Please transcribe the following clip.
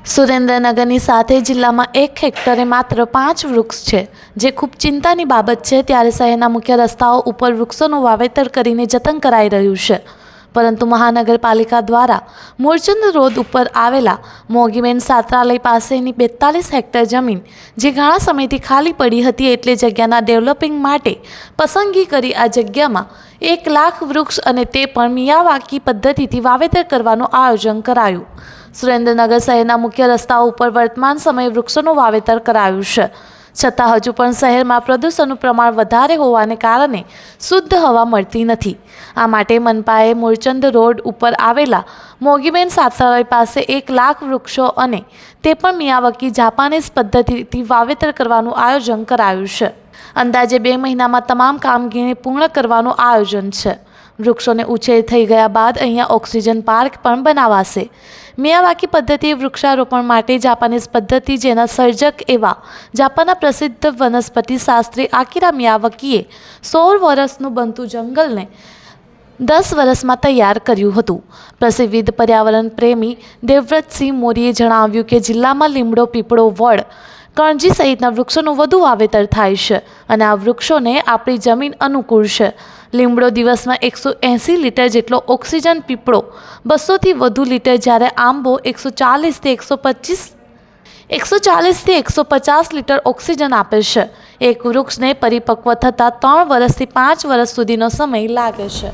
સુરેન્દ્રનગરની સાથે જિલ્લામાં 1 હેક્ટરે માત્ર 5 વૃક્ષ છે, જે ખૂબ ચિંતાની બાબત છે। ત્યારે શહેરના મુખ્ય રસ્તાઓ ઉપર વૃક્ષોનું વાવેતર કરીને જતન કરાઈ રહ્યું છે, પરંતુ મહાનગરપાલિકા દ્વારા મૂળચંદ રોડ ઉપર આવેલા મોગીબેન છાત્રાલય પાસેની 42 હેક્ટર જમીન, જે ઘણા સમયથી ખાલી પડી હતી, એટલે જગ્યાના ડેવલપિંગ માટે પસંદગી કરી આ જગ્યામાં 1 લાખ વૃક્ષ અને તે પણ મિયાવાકી પદ્ધતિથી વાવેતર કરવાનું આયોજન કરાયું। સુરેન્દ્રનગર શહેરના મુખ્ય રસ્તાઓ ઉપર વર્તમાન સમયે વૃક્ષોનું વાવેતર કરાયું છે, છતાં હજુ પણ શહેરમાં પ્રદૂષણનું પ્રમાણ વધારે હોવાને કારણે શુદ્ધ હવા મળતી નથી। આ માટે મનપાએ મૂળચંદ રોડ ઉપર આવેલા મોગીબેન છાત્રાલય પાસે 1 લાખ વૃક્ષો અને તે પણ મિયાવાકી જાપાનીઝ પદ્ધતિથી વાવેતર કરવાનું આયોજન કરાયું છે। અંદાજે 2 મહિનામાં તમામ કામગીરી પૂર્ણ કરવાનું આયોજન છે। વૃક્ષોને ઉછેર થઈ ગયા બાદ અહીંયા ઓક્સિજન પાર્ક પણ બનાવાશે। મિયાવાકી પદ્ધતિ વૃક્ષારોપણ માટે જાપાનીઝ પદ્ધતિ, જેના સર્જક એવા જાપાનના પ્રસિદ્ધ વનસ્પતિ શાસ્ત્રી આકીરા મિયાવાકીએ 16 વર્ષનું બનતું જંગલને 10 વર્ષમાં તૈયાર કર્યું હતું। પ્રસિદ્ધ પર્યાવરણ પ્રેમી દેવવ્રતસિંહ મોરીએ જણાવ્યું કે જિલ્લામાં લીમડો, પીપળો, વડ, કણજી સહિતના વૃક્ષોનું વધુ વાવેતર થાય છે અને આ વૃક્ષોને આપણી જમીન અનુકૂળ છે। લીમડો દિવસમાં 180 લીટર જેટલો ઓક્સિજન, પીપળો 200થી વધુ લીટર, જ્યારે આંબો 140થી 150 લીટર ઓક્સિજન આપે છે। એક વૃક્ષને પરિપક્વ થતાં 3 વર્ષથી 5 વર્ષ સુધીનો સમય લાગે છે।